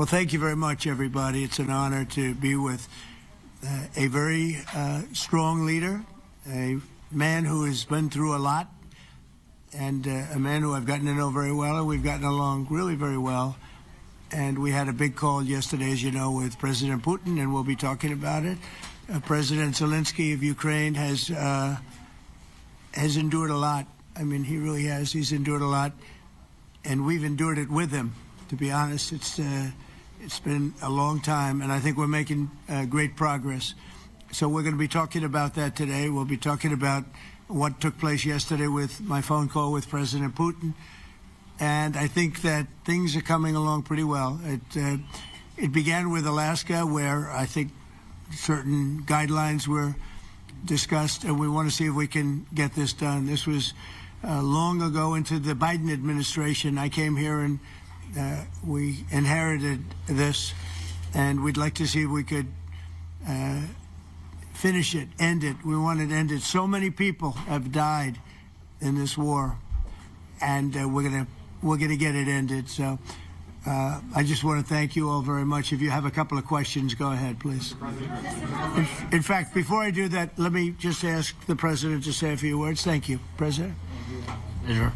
Well, thank you very much, everybody. It's an honor to be with a very strong leader, a man who has been through a lot, and a man who I've gotten to know very well, and we've gotten along really very well. And we had a big call yesterday, as you know, with President Putin, and we'll be talking about it. President Zelenskyy of Ukraine has endured a lot. I mean, he really has. He's endured a lot, and we've endured it with him. To be honest, it's been a long time, and I think we're making great progress. So we're going to be talking about that today. We'll be talking about what took place yesterday with my phone call with President Putin, and I think that things are coming along pretty well. It began with Alaska, where I think certain guidelines were discussed, and we want to see if we can get this done. This was long ago into the Biden administration. I came here and we inherited this, and we'd like to see if we could finish it, end it. We want it ended. So many people have died in this war, and we're gonna get it ended. So I just want to thank you all very much. If you have a couple of questions, go ahead, please. In fact, before I do that, let me just ask the President to say a few words. Thank you, President. Pleasure.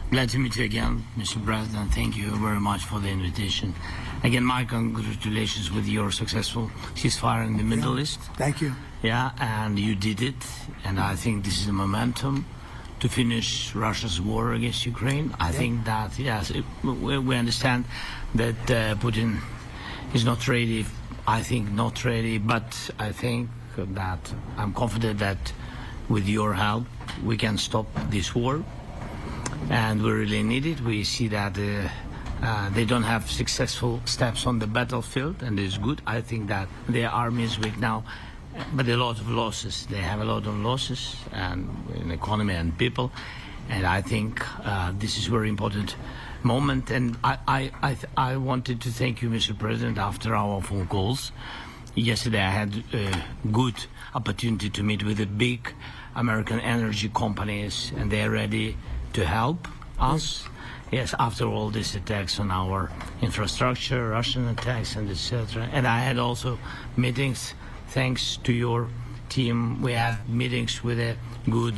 Glad to meet you again, Mr. President. Thank you very much for the invitation. Again, my congratulations with your successful ceasefire in the Middle East. Thank you. Yeah, and you did it, and I think this is a momentum to finish Russia's war against Ukraine. I think that, yes, we understand that Putin is not ready. I think not ready, but I think that I'm confident that with your help, we can stop this war. And we really need it. We see that they don't have successful steps on the battlefield, and it's good. I think that their army is weak now, but a lot of losses. They have a lot of losses and in economy and people, and I think this is a very important moment. And I wanted to thank you, Mr. President, after our phone calls. Yesterday I had a good opportunity to meet with the big American energy companies, and they're ready to help us. Yes, after all these attacks on our infrastructure, Russian attacks, and etc. And I had also meetings, thanks to your team. We had meetings with a good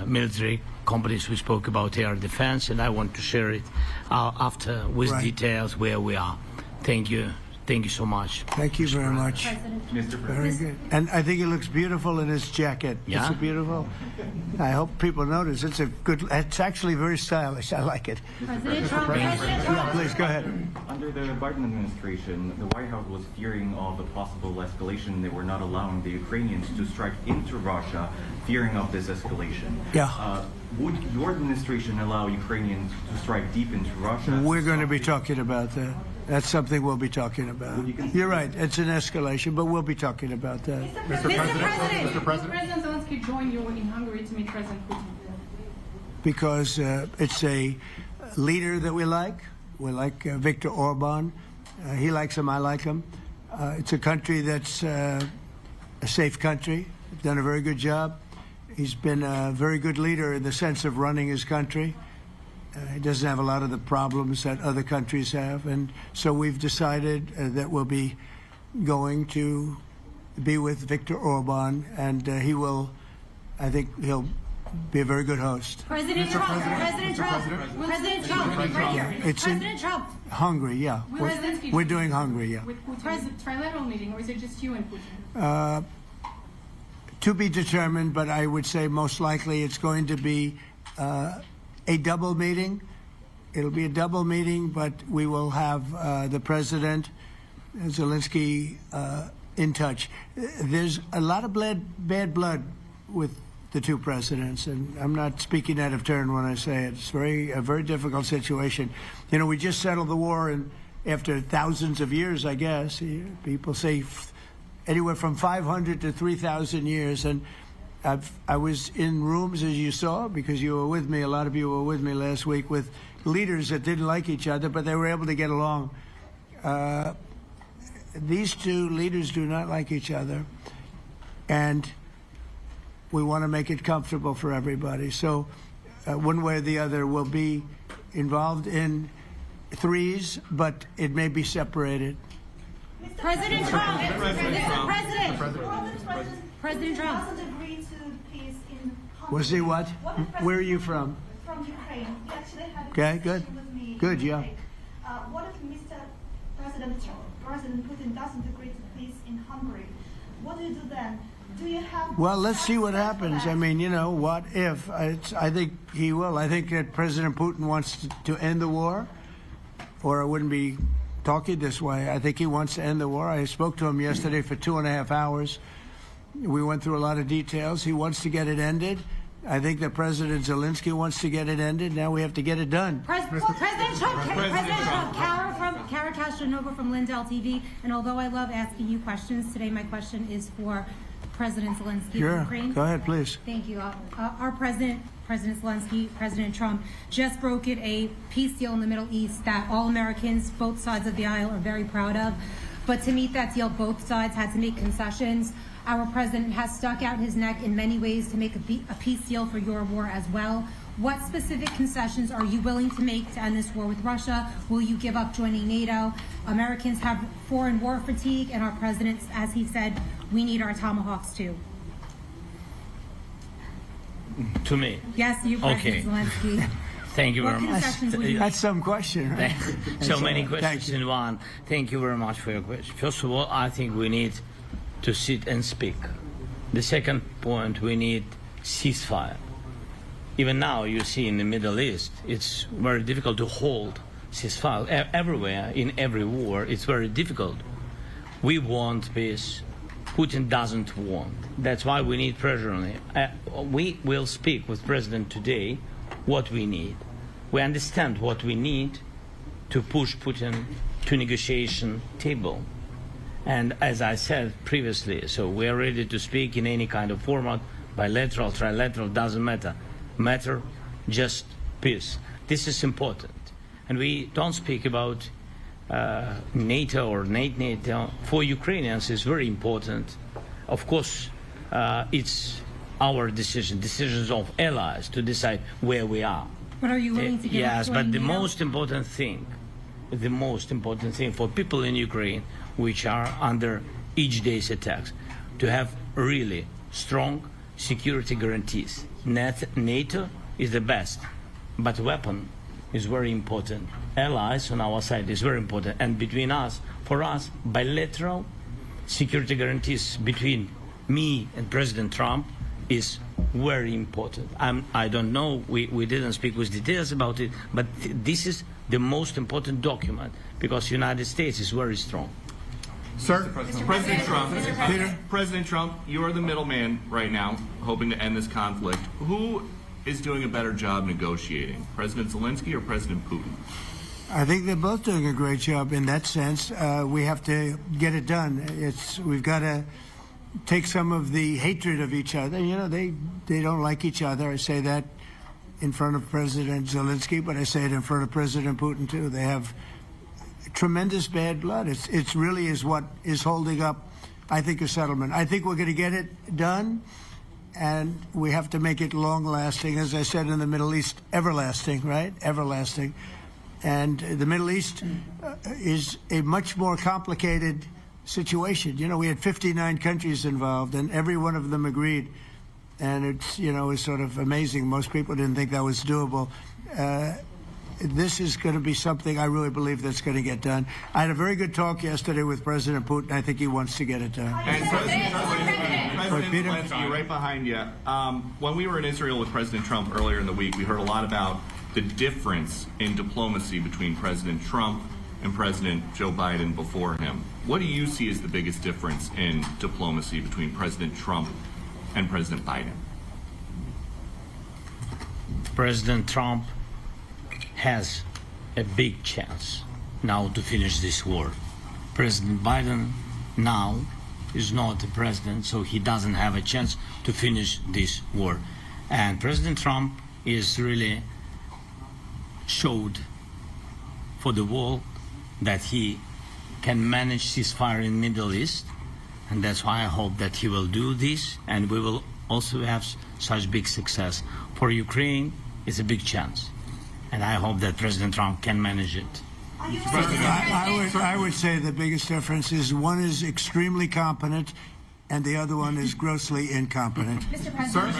military companies. We spoke about air defense, and I want to share it after with details where we are. Thank you. Thank you so much. Thank you very much. Mr. Very good. And I think it looks beautiful in his jacket. Yeah? It's beautiful. I hope people notice. It's actually very stylish. I like it. President Trump. Yeah, please, go ahead. Under the Biden administration, the White House was fearing of a possible escalation. They were not allowing the Ukrainians to strike into Russia, fearing of this escalation. Yeah. Would your administration allow Ukrainians to strike deep into Russia? We're going to be talking about that. That's something we'll be talking about. You're right. It's an escalation, but we'll be talking about that. Mr. President, Mr. President Zelenskyy joined you in Hungary to meet President Putin? Because it's a leader that we like. We like Viktor Orban. He likes him. I like him. It's a country that's a safe country. He's done a very good job. He's been a very good leader in the sense of running his country. He doesn't have a lot of the problems that other countries have. And so we've decided that we'll be going to be with Viktor Orban, and I think he'll be a very good host. President Trump. President Trump. President Trump. It's President Trump. Hungary, yeah. We're doing Hungary, yeah. With Putin. Trilateral meeting, or is it just you and Putin? To be determined, but I would say most likely it's going to be a double meeting. It'll be a double meeting, but we will have the President, Zelenskyy, in touch. There's a lot of bad blood with the two presidents, and I'm not speaking out of turn when I say it. It's a very difficult situation. You know, we just settled the war, and after thousands of years, I guess. People say anywhere from 500 to 3,000 years, and I was in rooms, as you saw, because you were with me, a lot of you were with me last week, with leaders that didn't like each other, but they were able to get along. These two leaders do not like each other, and we want to make it comfortable for everybody. So one way or the other, we'll be involved in threes, but it may be separated. President Trump. President Trump. doesn't agree to peace in Hungary. Was he what? if Where are you President from? From Ukraine. He actually had a Okay, good. conversation with me. Good, yeah. What if President Putin doesn't agree to peace in Hungary? What do you do then? Do you have? Well, let's see what plans for happens. that? I mean, you know, what if? I think he will. I think that President Putin wants to end the war, or I wouldn't be talking this way. I think he wants to end the war. I spoke to him yesterday for 2.5 hours. We went through a lot of details. He wants to get it ended. I think that President Zelenskyy wants to get it ended. Now we have to get it done. President Trump. Kara Castronova from Lindell TV. And although I love asking you questions, today my question is for President Zelenskyy of Sure. Ukraine. Go ahead, please. Thank you. Our President Zelenskyy, President Trump, just brokered a peace deal in the Middle East that all Americans, both sides of the aisle, are very proud of. But to meet that deal, both sides had to make concessions. Our president has stuck out his neck in many ways to make a peace deal for your war as well. What specific concessions are you willing to make to end this war with Russia? Will you give up joining NATO? Americans have foreign war fatigue, and our president, as he said, we need our Tomahawks too. To me. Yes, you, President Zelenskyy. Thank you What very much. concessions will you That's some question, right? So many Thank questions you. in one. Thank you very much for your question. First of all, I think we need to sit and speak. The second point, we need ceasefire. Even now, you see in the Middle East, it's very difficult to hold ceasefire. Everywhere, in every war, it's very difficult. We want peace. Putin doesn't want. That's why we need pressure on him. We will speak with President today what we need. We understand what we need to push Putin to negotiation table. And as I said previously, so we are ready to speak in any kind of format, bilateral, trilateral, doesn't matter. Matter just peace. This is important. And we don't speak about NATO or NATO. For Ukrainians, it's very important. Of course, it's our decisions of allies to decide where we are. But are you willing to give Yes, up but joining the NATO? most important thing for people in Ukraine, which are under each day's attacks, to have really strong security guarantees. NATO is the best, but weapon is very important. Allies on our side is very important, and between us, for us, bilateral security guarantees between me and President Trump is very important. I don't know, we didn't speak with details about it, but this is the most important document because the United States is very strong. Sir, Peter? President Trump, you are the middleman right now, hoping to end this conflict. Who is doing a better job negotiating, President Zelenskyy or President Putin? I think they're both doing a great job in that sense. We have to get it done. We've got to take some of the hatred of each other. You know, they don't like each other. I say that in front of President Zelenskyy, but I say it in front of President Putin too. They have tremendous bad blood. It's really is what is holding up, I think, a settlement. I think we're going to get it done, and we have to make it long-lasting. As I said in the Middle East, everlasting, right? Everlasting. And the Middle East is a much more complicated situation. You know, we had 59 countries involved, and every one of them agreed. And it's, you know, it's sort of amazing. Most people didn't think that was doable. This is going to be something I really believe that's going to get done. I had a very good talk yesterday with President Putin. I think he wants to get it done. And President Peter? Zelenskyy, right behind you. When we were in Israel with President Trump earlier in the week, we heard a lot about the difference in diplomacy between President Trump and President Joe Biden before him. What do you see as the biggest difference in diplomacy between President Trump and President Biden? President Trump has a big chance now to finish this war. President Biden now is not the president, so he doesn't have a chance to finish this war. And President Trump is really showed for the world that he can manage ceasefire in Middle East, and that's why I hope that he will do this, and we will also have such big success. For Ukraine, it's a big chance, and I hope that President Trump can manage it. Are you ready? I would say the biggest difference is one is extremely competent and the other one is grossly incompetent. Mr. President.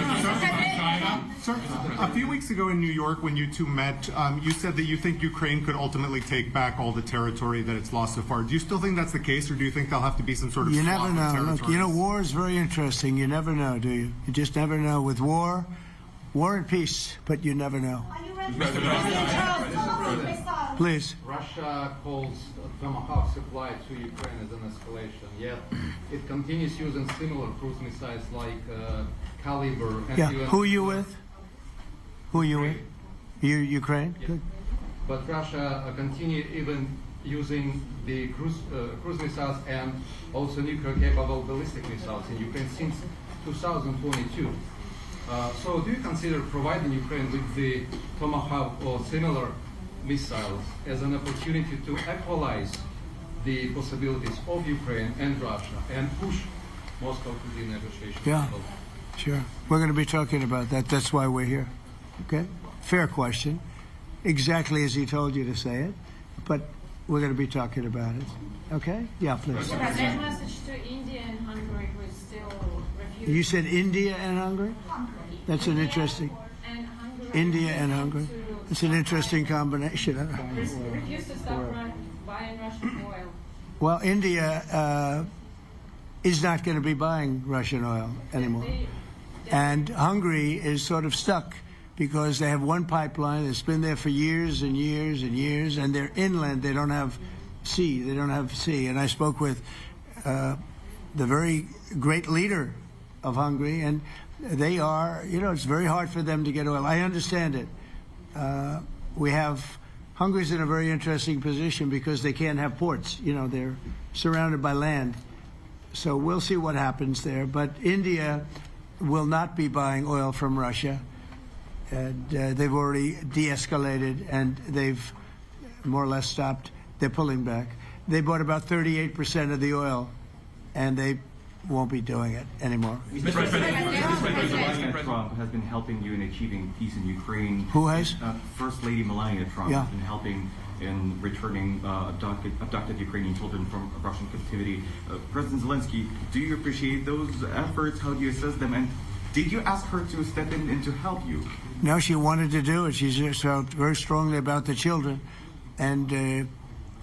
Sir, a few weeks ago in New York when you two met, you said that you think Ukraine could ultimately take back all the territory that it's lost so far. Do you still think that's the case, or do you think there'll have to be some sort of You swap never of know. Look, territories? you know, war is very interesting. You never know, do you? You just never know. With war and peace, but you never know. Are you ready? Tomahawk missile. Please. Russia calls Tomahawk supply to Ukraine as an escalation, yet it continues using similar cruise missiles like Caliber and Yeah. even... Who are you with? Who are you with? You, Ukraine? Yeah. Good. But Russia continue even using the cruise missiles and also nuclear-capable ballistic missiles in Ukraine since 2022. So do you consider providing Ukraine with the Tomahawk or similar missiles as an opportunity to equalize the possibilities of Ukraine and Russia and push Moscow to the negotiation Yeah. table? Sure. We're going to be talking about that. That's why we're here. Okay? Fair question. Exactly as he told you to say it. But we're going to be talking about it. Okay? Yeah, please. Same message to India and Hungary, who is still refusing. You said India and Hungary? That's an interesting... And Hungary India and Hungary. It's an interesting combination. refuse to stop buying Russian oil. Well, India is not going to be buying Russian oil anymore. And Hungary is sort of stuck because they have one pipeline that's been there for years and years and years, and they're inland. They don't have sea. They don't have sea. And I spoke with the very great leader of Hungary, and they are, you know, it's very hard for them to get oil. I understand it. Hungary's in a very interesting position because they can't have ports. You know, they're surrounded by land. So we'll see what happens there. But India will not be buying oil from Russia. And they've already de-escalated, and they've more or less stopped. They're pulling back. They bought about 38% of the oil, and they won't be doing it anymore. Mr. President Trump has been helping you in achieving peace in Ukraine. Who has? First Lady Melania Trump Yeah. has been helping in returning abducted Ukrainian children from Russian captivity. President Zelenskyy, do you appreciate those efforts? How do you assess them? And did you ask her to step in and to help you? No, she wanted to do it. She just felt very strongly about the children, and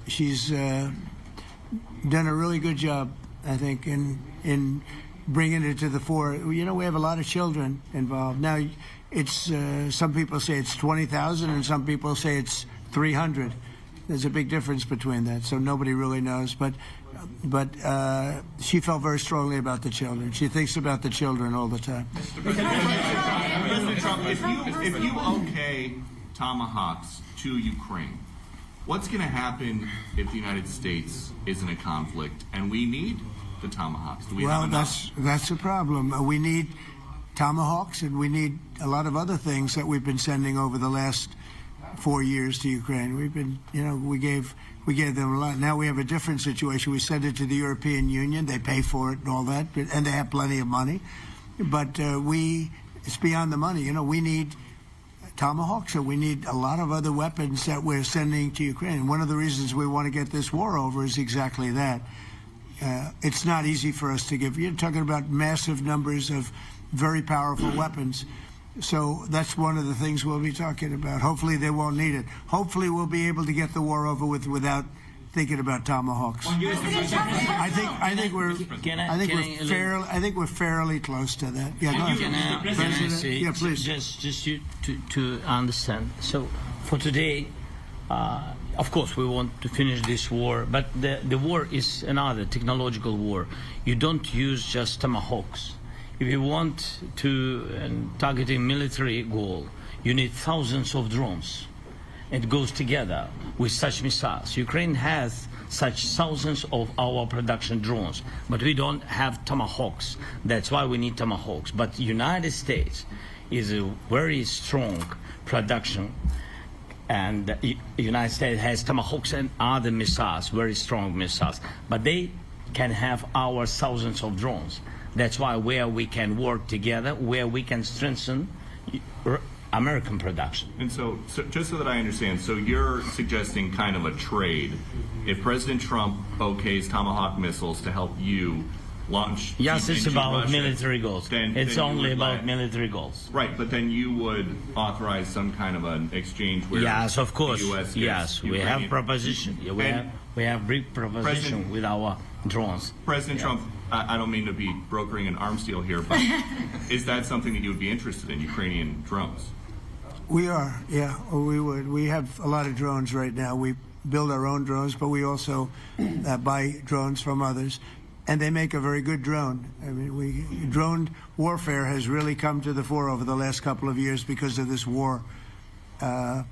she's done a really good job, I think, in bringing it to the fore. You know, we have a lot of children involved. Now, it's some people say it's 20,000, and some people say it's 300. There's a big difference between that, so nobody really knows. But she felt very strongly about the children. She thinks about the children all the time. President Trump, if you okay Tomahawks to Ukraine, what's going to happen if the United States is in a conflict and we need the Tomahawks? Do we have enough? That's a problem. We need Tomahawks, and we need a lot of other things that we've been sending over the last 4 years to Ukraine. We've been, you know, we gave them a lot. Now we have a different situation. We send it to the European Union. They pay for it and all that, and they have plenty of money. But it's beyond the money. You know, we need Tomahawks, and we need a lot of other weapons that we're sending to Ukraine. One of the reasons we want to get this war over is exactly that. It's not easy for us to give. You're talking about massive numbers of very powerful weapons. So that's one of the things we'll be talking about. Hopefully they won't need it. Hopefully we'll be able to get the war over with without thinking about Tomahawks. I think we're fairly close to that. Yeah, go ahead. Can I say, Yeah, please. just to understand. So for today, of course, we want to finish this war, but the war is another technological war. You don't use just Tomahawks. If you want to target a military goal, you need thousands of drones. It goes together with such missiles. Ukraine has such thousands of our production drones, but we don't have Tomahawks. That's why we need Tomahawks. But the United States is a very strong production, and the United States has Tomahawks and other missiles, very strong missiles, but they can have our thousands of drones. That's why where we can work together, where we can strengthen American production. And so just so that I understand, so you're suggesting kind of a trade. If President Trump okays Tomahawk missiles to help you launch... Yes, it's into about Russia, military goals. It's you only would about military goals. Right, but then you would authorize some kind of an exchange where Yes, of course. the U.S. Yes, we have proposition. Yeah, we have big proposition with our drones. President Trump, I don't mean to be brokering an arms deal here, but is that something that you would be interested in, Ukrainian drones? We are, yeah, we would. We have a lot of drones right now. We build our own drones, but we also buy drones from others, and they make a very good drone. I mean, drone warfare has really come to the fore over the last couple of years because of this war. I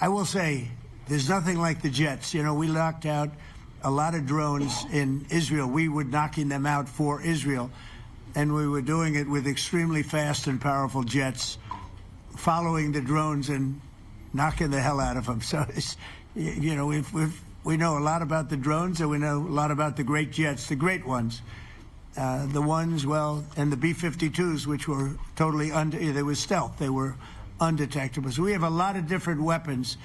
will say, there's nothing like the jets. You know, we knocked out a lot of drones in Israel. We were knocking them out for Israel, and we were doing it with extremely fast and powerful jets, following the drones and knocking the hell out of them. So, you know, we know a lot about the drones, and we know a lot about the great jets, the great ones. The ones, well, and the B-52s, which were totally they were stealth. They were undetectable. So we have a lot of different weapons.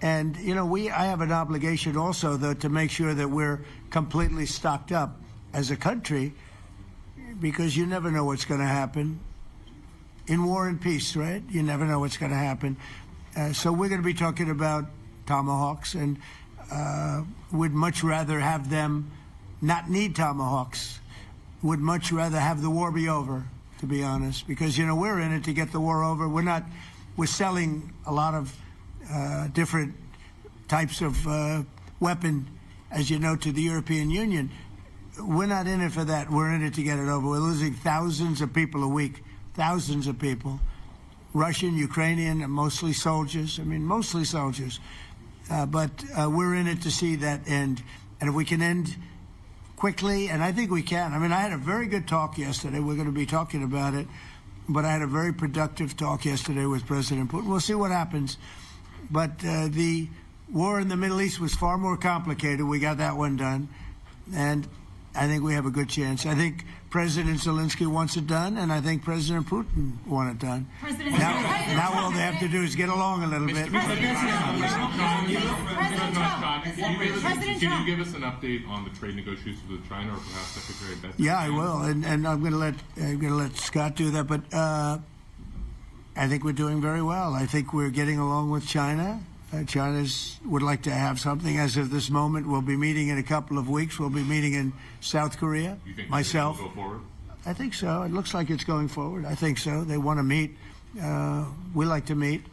And, you know, I have an obligation also, though, to make sure that we're completely stocked up as a country, because you never know what's going to happen. In war and peace, right? You never know what's going to happen. So we're going to be talking about Tomahawks, and would much rather have them not need Tomahawks. Would much rather have the war be over, to be honest, because, you know, we're in it to get the war over. We're selling a lot of different types of weapon, as you know, to the European Union. We're not in it for that. We're in it to get it over. We're losing thousands of people a week. Thousands of people, Russian, Ukrainian, and mostly soldiers. I mean, mostly soldiers. But we're in it to see that end. And if we can end quickly, and I think we can. I mean, I had a very good talk yesterday. We're going to be talking about it. But I had a very productive talk yesterday with President Putin. We'll see what happens. But the war in the Middle East was far more complicated. We got that one done. And I think we have a good chance. I think President Zelenskyy wants it done, and I think President Putin wants it done. Now all they have to do is get along a little bit. Can you give us an update on the trade negotiations with China, or perhaps Secretary Bessent? Yeah, I will, and I'm going to let Scott do that. But I think we're doing very well. I think we're getting along with China. China would like to have something. As of this moment, we'll be meeting in a couple of weeks. We'll be meeting in South Korea. You think myself. Will go forward? I think so. It looks like it's going forward. I think so. They want to meet. We like to meet.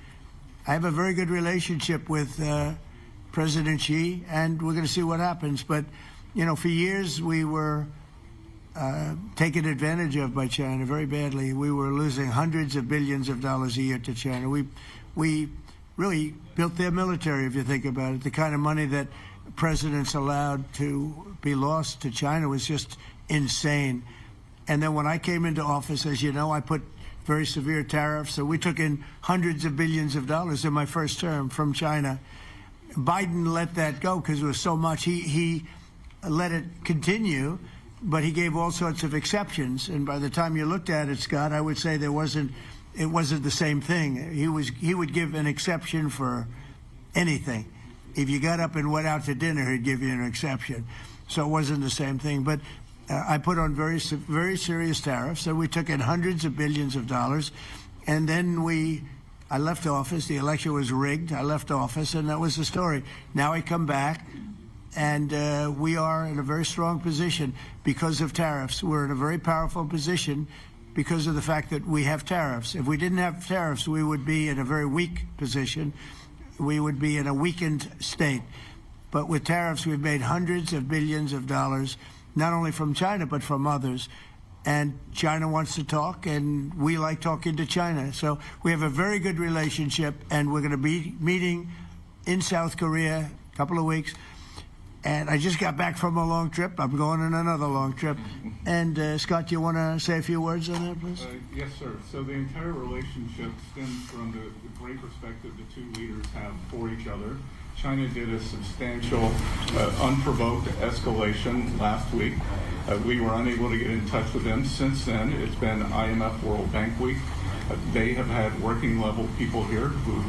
I have a very good relationship with President Xi, and we're going to see what happens. But, you know, for years we were taken advantage of by China very badly. We were losing hundreds of billions of dollars a year to China. We really built their military, if you think about it. The kind of money that presidents allowed to be lost to China was just insane. And then when I came into office, as you know, I put very severe tariffs. So we took in hundreds of billions of dollars in my first term from China. Biden let that go because it was so much. He let it continue, but he gave all sorts of exceptions. And by the time you looked at it, Scott, I would say it wasn't the same thing. He would give an exception for anything. If you got up and went out to dinner, he'd give you an exception. So it wasn't the same thing. But I put on very serious tariffs. So we took in hundreds of billions of dollars. And then I left office. The election was rigged. I left office, and that was the story. Now I come back, and we are in a very strong position because of tariffs. We're in a very powerful position because of the fact that we have tariffs. If we didn't have tariffs, we would be in a very weak position. We would be in a weakened state. But with tariffs, we've made hundreds of billions of dollars, not only from China, but from others. And China wants to talk, and we like talking to China. So we have a very good relationship, and we're going to be meeting in South Korea in a couple of weeks. And I just got back from a long trip. I'm going on another long trip. And Scott, you want to say a few words on that, please? Yes, sir. So the entire relationship stems from the great perspective the two leaders have for each other. China did a substantial, unprovoked escalation last week. We were unable to get in touch with them. Since then, it's been IMF World Bank Week. They have had working level people here who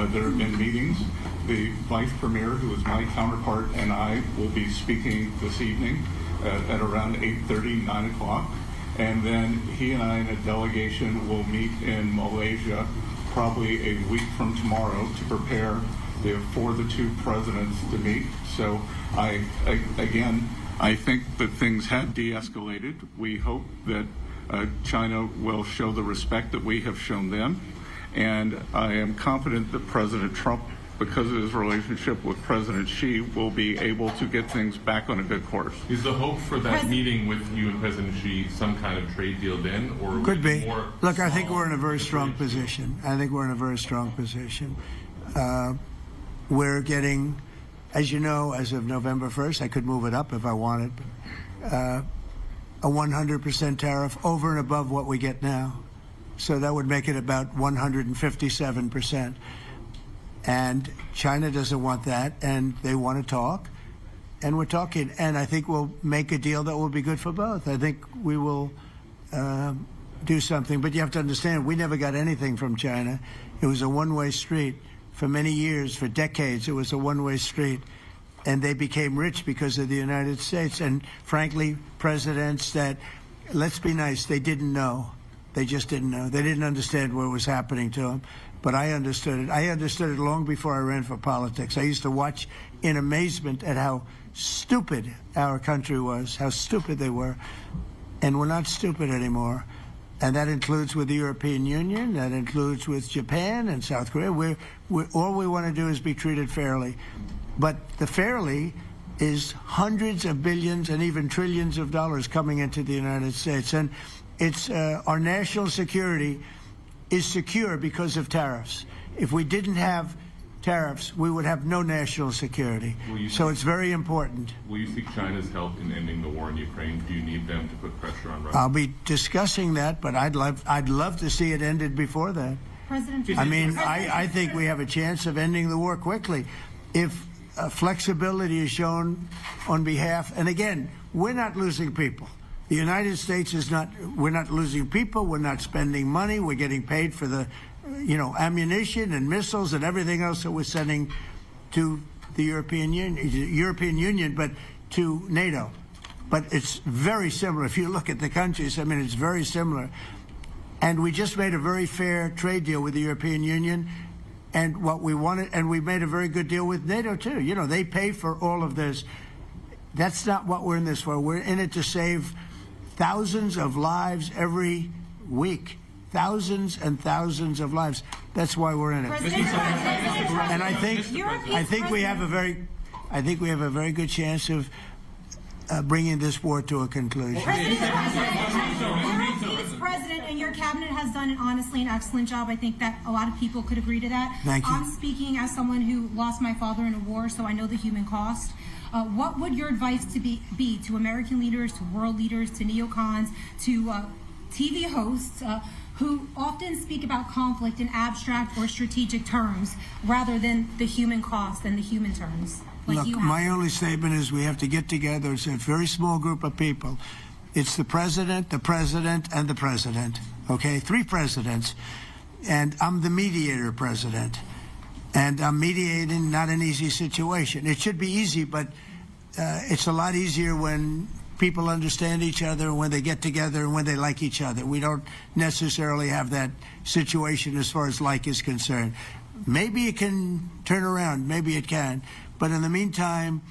there have been meetings. The vice premier, who is my counterpart, and I will be speaking this evening at around 8:30, 9 o'clock. And then he and I and a delegation will meet in Malaysia probably a week from tomorrow to prepare for the two presidents to meet. So I think that things have de-escalated. We hope that China will show the respect that we have shown them. And I am confident that President Trump, because of his relationship with President Xi, will be able to get things back on a good course. Is the hope for that meeting with you and President Xi some kind of trade deal then, or could be? More Look, I think we're in a very strong position. We're getting, as you know, as of November 1st, I could move it up if I wanted, a 100% tariff over and above what we get now. So that would make it about 157%. And China doesn't want that, and they want to talk, and we're talking. And I think we'll make a deal that will be good for both. I think we will do something. But you have to understand, we never got anything from China. It was a one-way street. For many years, for decades, it was a one-way street. And they became rich because of the United States. And frankly, presidents that, let's be nice, they didn't know. They just didn't know. They didn't understand what was happening to them. But I understood it. I understood it long before I ran for politics. I used to watch in amazement at how stupid our country was, how stupid they were. And we're not stupid anymore. And that includes with the European Union, that includes with Japan and South Korea. All we want to do is be treated fairly. But the fairly is hundreds of billions and even trillions of dollars coming into the United States. And it's our national security is secure because of tariffs. If we didn't have tariffs, we would have no national security. So it's very important. Will you seek China's help in ending the war in Ukraine? Do you need them to put pressure on Russia? I'll be discussing that, but I'd love to see it ended before that. I think we have a chance of ending the war quickly if flexibility is shown on behalf. And again, we're not losing people. The United States is not. We're not losing people. We're not spending money. We're getting paid for the, ammunition and missiles and everything else that we're sending to the European Union, but to NATO. But it's very similar. If you look at the countries, it's very similar. And we just made a very fair trade deal with the European Union, and what we wanted, and we made a very good deal with NATO too. They pay for all of this. That's not what we're in this for. We're in it to save thousands of lives every week. Thousands and thousands of lives. That's why we're in it. And I think we have a very good chance of bringing this war to a conclusion. President, and your cabinet has done honestly an excellent job. I think that a lot of people could agree to that. Thank you. I'm speaking as someone who lost my father in a war, so I know the human cost. What would your advice be to American leaders, to world leaders, to neocons, to TV hosts who often speak about conflict in abstract or strategic terms rather than the human cost and the human terms? Look, my only statement is we have to get together. It's a very small group of people. It's the president, and the president. Okay, 3 presidents. And I'm the mediator president. And I'm mediating not an easy situation. It should be easy, but it's a lot easier when people understand each other, and when they get together, and when they like each other. We don't necessarily have that situation as far as like is concerned. Maybe it can turn around. Maybe it can. But in the meantime,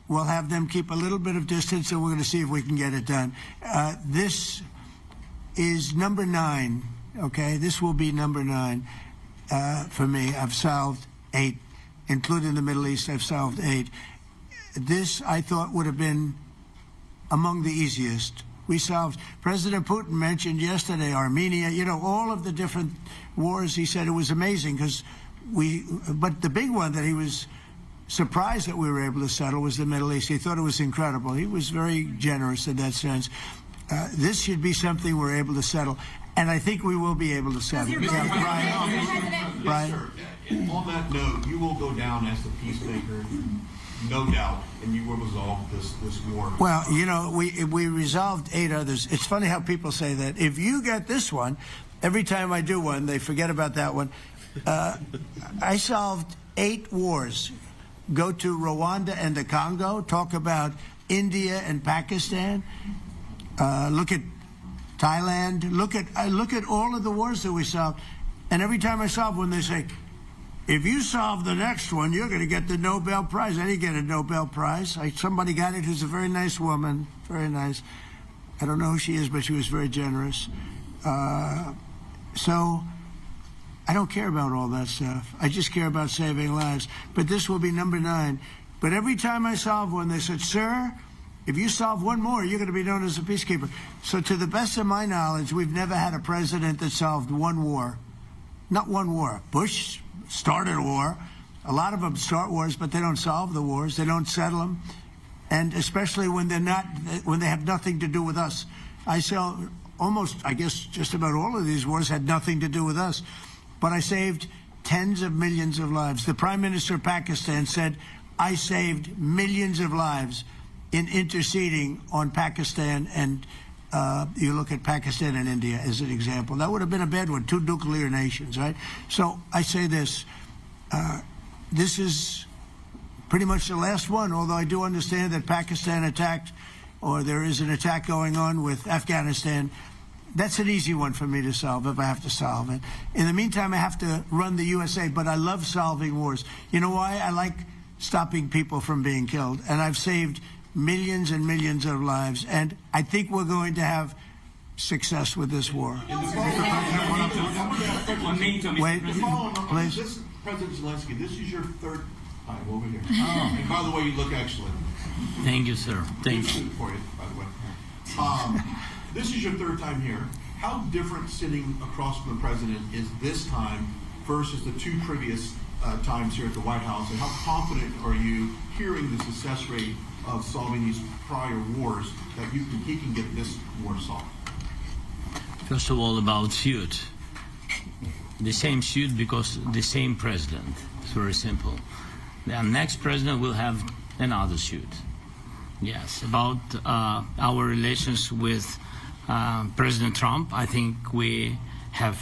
we'll have them keep a little bit of distance, and we're going to see if we can get it done. This is number 9, okay? This will be number 9 for me. I've solved 8, including the Middle East. I've solved 8. This, I thought, would have been among the easiest. We solved. President Putin mentioned yesterday Armenia, all of the different wars. He said it was amazing but the big one that he was surprised that we were able to settle was the Middle East. He thought it was incredible. He was very generous in that sense. This should be something we're able to settle, and I think we will be able to settle. Brian. Yes, sir. On that note, you will go down as the peacemaker, no doubt, and you will resolve this war. Well, we resolved 8 others. It's funny how people say that. If you get this one, every time I do one, they forget about that one. I solved 8 wars. Go to Rwanda and the Congo, talk about India and Pakistan, look at Thailand, look at all of the wars that we solved. And every time I solve one, they say, if you solve the next one, you're going to get the Nobel Prize. I didn't get a Nobel Prize. Somebody got it who's a very nice woman, very nice. I don't know who she is, but she was very generous. So I don't care about all that stuff. I just care about saving lives. But this will be number 9. But every time I solve one, they said, sir, if you solve one more, you're going to be known as a peacekeeper. So to the best of my knowledge, we've never had a president that solved one war. Not one war. Bush started a war. A lot of them start wars, but they don't solve the wars. They don't settle them. And especially when they have nothing to do with us. I saw almost, I guess, just about all of these wars had nothing to do with us. But I saved tens of millions of lives. The Prime Minister of Pakistan said, I saved millions of lives in interceding on Pakistan, and you look at Pakistan and India as an example. That would have been a bad one, 2 nuclear nations, right? So I say this, this is pretty much the last one, although I do understand that Pakistan attacked, or there is an attack going on with Afghanistan. That's an easy one for me to solve if I have to solve it. In the meantime, I have to run the USA, but I love solving wars. You know why? I like stopping people from being killed, and I've saved millions and millions of lives, and I think we're going to have success with this war. Wait, please. President Zelensky, this is your 3rd time over here. And by the way, you look excellent. Thank you, sir. Thank you. For you, by the way. This is your 3rd time here. How different sitting across from the president is this time versus the 2 previous times here at the White House, and how confident are you hearing the success rate of solving these prior wars that he can get this war solved? First of all, about suit. The same suit because the same president. It's very simple. The next president will have another suit. Yes, about our relations with President Trump, I think we have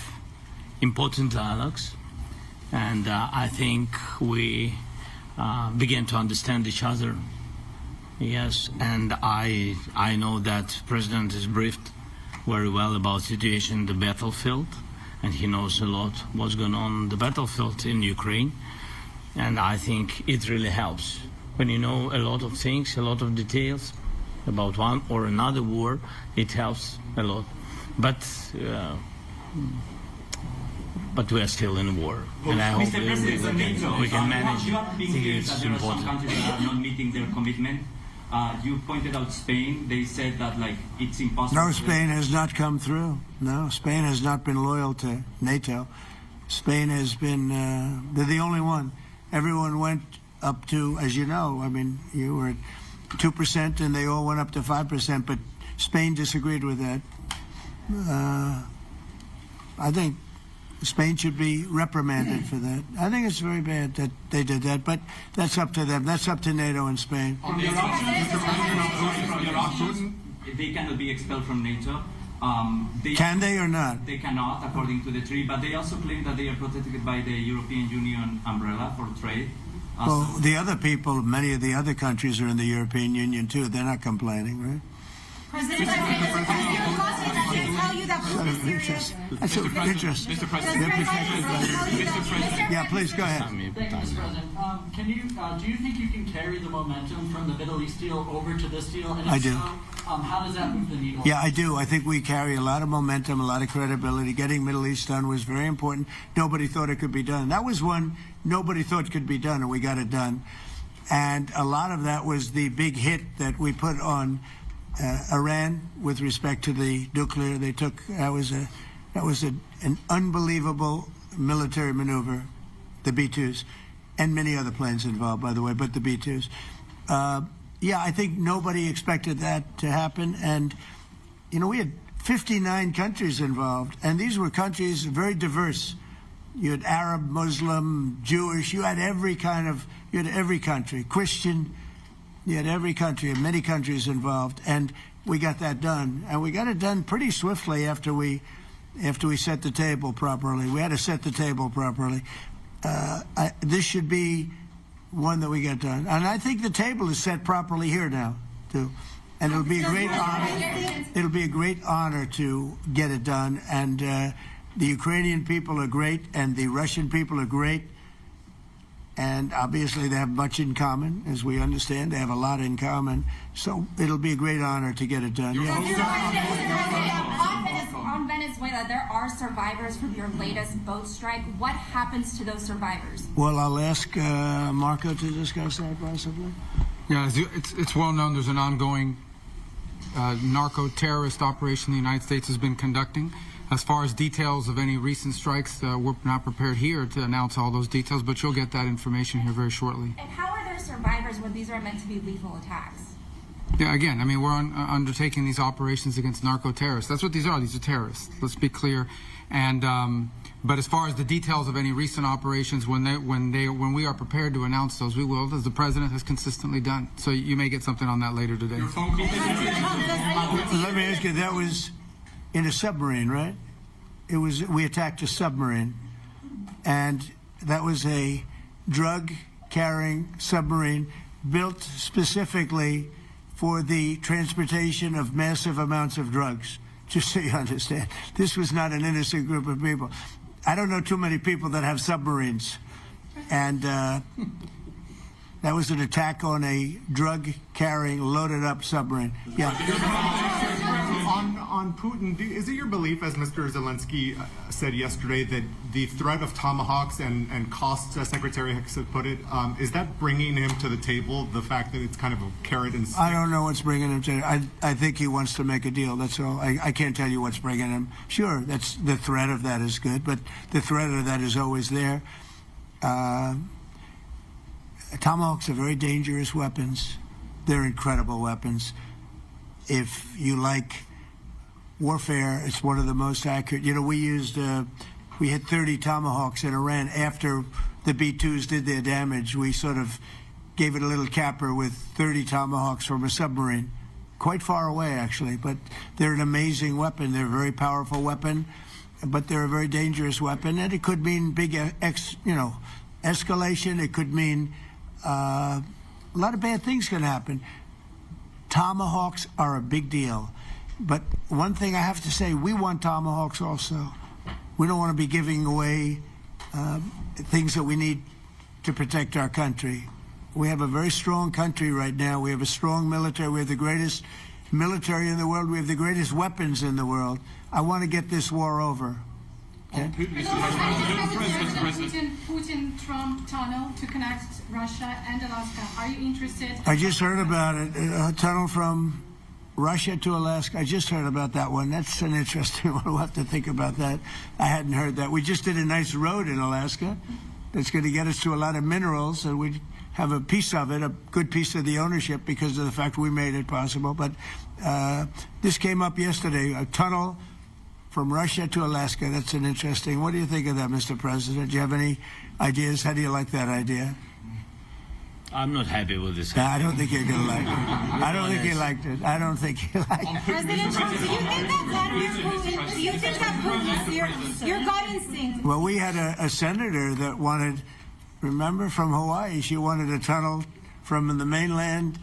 important dialogues, and I think we begin to understand each other. Yes, and I know that President is briefed very well about the situation in the battlefield, and he knows a lot what's going on the battlefield in Ukraine, and I think it really helps. When you know a lot of things, a lot of details about one or another war, it helps a lot. But we are still in a war, and I hope we can manage. You are being clear that there are some countries that are not meeting their commitment. You pointed out Spain. They said that it's impossible. No, Spain has not come through. No, Spain has not been loyal to NATO. Spain has been, they're the only one. Everyone went up to, as you know, I mean, you were at 2% and they all went up to 5%, but Spain disagreed with that. I think Spain should be reprimanded for that. I think it's very bad that they did that, but that's up to them. That's up to NATO and Spain. They cannot be expelled from NATO. Can they or not? They cannot, according to the treaty, but they also claim that they are protected by the European Union umbrella for trade. Well, the other people, many of the other countries are in the European Union too. They're not complaining, right? President, tell you that Putin is serious. That's of interest. Mr. President. Yeah, please go ahead. Thank you, Mr. President. Do you think you can carry the momentum from the Middle East deal over to this deal? And if I do. So, how does that move the needle? Yeah, I do. I think we carry a lot of momentum, a lot of credibility. Getting Middle East done was very important. Nobody thought it could be done. That was one nobody thought could be done, and we got it done. And a lot of that was the big hit that we put on Iran with respect to the nuclear. They took that was an unbelievable military maneuver, the B-2s, and many other planes involved, by the way, but the B-2s. Yeah, I think nobody expected that to happen, and you know we had 59 countries involved, and these were countries very diverse. You had Arab, Muslim, Jewish. You had every country, Christian. You had every country, and many countries involved, and we got that done. And we got it done pretty swiftly after we after we set the table properly. We had to set the table properly. This should be one that we get done. And I think the table is set properly here now, too. And it'll be a great honor. It'll be a great honor to get it done. And the Ukrainian people are great, and the Russian people are great. And obviously they have much in common, as we understand. They have a lot in common. So it'll be a great honor to get it done. On Venezuela, there are survivors from your latest boat strike. What happens to those survivors? Well, I'll ask Marco to discuss that possibly. Yeah, it's well known there's an ongoing narco-terrorist operation the United States has been conducting. As far as details of any recent strikes, we're not prepared here to announce all those details, but you'll get that information here very shortly. And how are there survivors when these are meant to be lethal attacks? Yeah, again, I mean, we're undertaking these operations against narco-terrorists. That's what these are. These are terrorists. Let's be clear. And but as far as the details of any recent operations, when we are prepared to announce those, we will, as the president has consistently done. So you may get something on that later today. Let me ask you, that was in a submarine, right? We attacked a submarine, and that was a drug-carrying submarine built specifically for the transportation of massive amounts of drugs, just so you understand. This was not an innocent group of people. I don't know too many people that have submarines. And that was an attack on a drug-carrying, loaded-up submarine. Yeah. On Putin, is it your belief, as Mr. Zelenskyy said yesterday, that the threat of Tomahawks and costs, as Secretary Hicks had put it, is that bringing him to the table, the fact that it's kind of a carrot and stick? I don't know what's bringing him to it. I think he wants to make a deal, that's all. I can't tell you what's bringing him. Sure, that's the threat of that is good, but the threat of that is always there. Tomahawks are very dangerous weapons. They're incredible weapons. If you like warfare, it's one of the most accurate. You know, we hit 30 Tomahawks in Iran after the B-2s did their damage. We sort of gave it a little capper with 30 Tomahawks from a submarine, quite far away actually, but they're an amazing weapon. They're a very powerful weapon, but they're a very dangerous weapon, and it could mean big, escalation. It could mean a lot of bad things can happen. Tomahawks are a big deal. But one thing I have to say, we want Tomahawks also. We don't want to be giving away things that we need to protect our country. We have a very strong country right now. We have a strong military. We have the greatest military in the world. We have the greatest weapons in the world. I want to get this war over. Okay? Putin-Trump tunnel to connect Russia and Alaska. Are you interested? I just heard about it. A tunnel from Russia to Alaska. I just heard about that one. That's an interesting one. We'll have to think about that. I hadn't heard that. We just did a nice road in Alaska that's going to get us to a lot of minerals, and we have a piece of it, a good piece of the ownership because of the fact we made it possible. But this came up yesterday, a tunnel from Russia to Alaska. That's an interesting. What do you think of that, Mr. President? Do you have any ideas? How do you like that idea? I'm not happy with this. I don't think you're going to like it. I don't think he liked it. I don't think he liked it. President Trump, do you think that Vladimir Putin, do you think that Putin, your gut instinct? Well, we had a senator that wanted, remember, from Hawaii, she wanted a tunnel from the mainland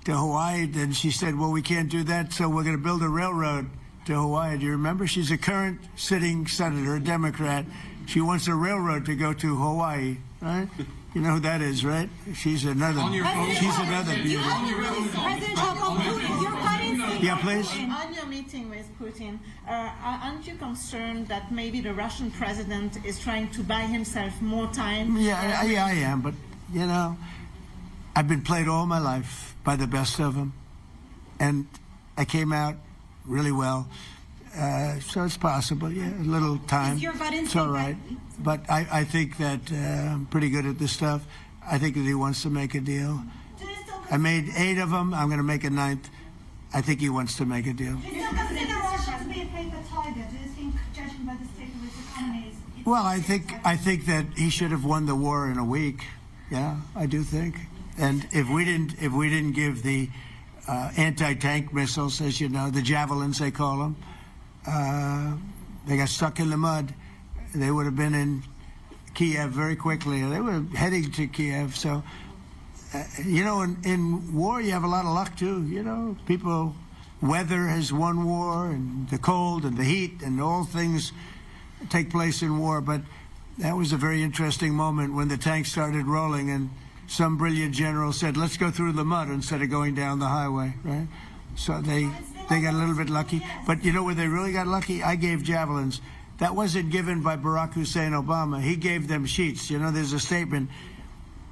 to Hawaii. Then she said, well, we can't do that, so we're going to build a railroad to Hawaii. Do you remember? She's a current sitting senator, a Democrat. She wants a railroad to go to Hawaii, right? You know who that is, right? She's another beauty. President Trump, on Putin, your gut instinct. Yeah, please. On your meeting with Putin, aren't you concerned that maybe the Russian president is trying to buy himself more time? Yeah, I am. But, you know, I've been played all my life by the best of them. And I came out really well. So it's possible, yeah, a little time. Is your gut instinct? It's all right. But I think that I'm pretty good at this stuff. I think that he wants to make a deal. I made 8 of them. I'm going to make a 9th. I think he wants to make a deal. Do you consider Russia to be a paper tiger? Do you think, judging by the state of its economy, well, I think that he should have won the war in a week. Yeah, I do think. And if we didn't give the anti-tank missiles, as you know, the javelins they call them, They got stuck in the mud. They would have been in Kiev very quickly. They were heading to Kiev. So, you know, in war, you have a lot of luck, too. You know, people, weather has won war, and the cold and the heat and all things take place in war. But that was a very interesting moment when the tanks started rolling and some brilliant general said, let's go through the mud instead of going down the highway, right? So they got a little bit lucky. But you know where they really got lucky? I gave javelins. That wasn't given by Barack Hussein Obama. He gave them sheets. You know, there's a statement.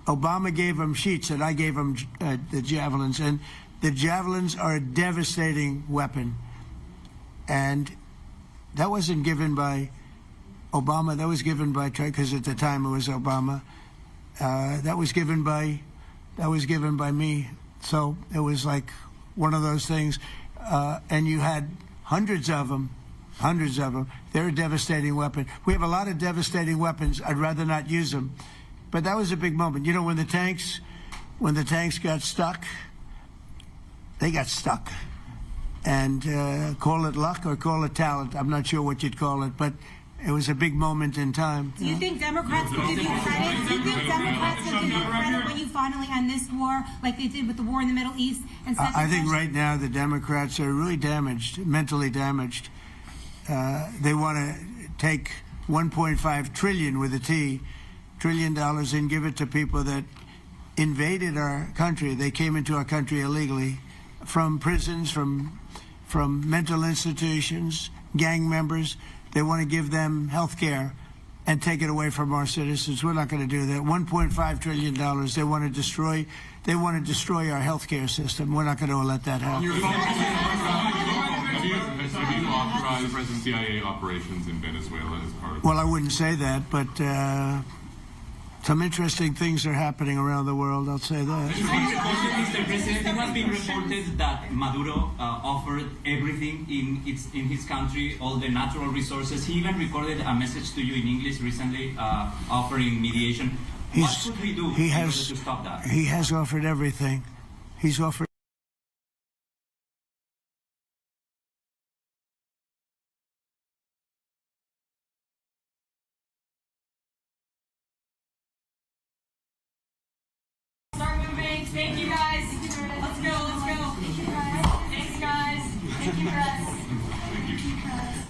Obama gave them sheets and I gave them the javelins. And the javelins are a devastating weapon. And that wasn't given by Obama. That was given by, because at the time it was Obama. That was given by me. So it was like one of those things. And you had hundreds of them. They're a devastating weapon. We have a lot of devastating weapons. I'd rather not use them. But that was a big moment. You know, when the tanks got stuck, they got stuck. And call it luck or call it talent. I'm not sure what you'd call it, but it was a big moment in time. Do you think Democrats will give you credit? Do you think Democrats will give you credit when you finally end this war, like they did with the war in the Middle East? And I think right now the Democrats are really damaged, mentally damaged. They want to take $1.5 trillion with a T, $1 trillion, and give it to people that invaded our country. They came into our country illegally, from prisons, from mental institutions, gang members. They want to give them health care and take it away from our citizens. We're not going to do that. $1.5 trillion. They want to destroy. They want to destroy our health care system. We're not going to let that happen. Have you authorized CIA operations in Venezuela as part of? Well, I wouldn't say that, but some interesting things are happening around the world. I'll say that. Mr. President, it has been reported that Maduro offered everything in his country, all the natural resources. He even recorded a message to you in English recently, offering mediation. What should we do in order to stop that? He has offered everything. He's offered. Thank you guys. Let's go. Thanks guys. Thank you, Chris.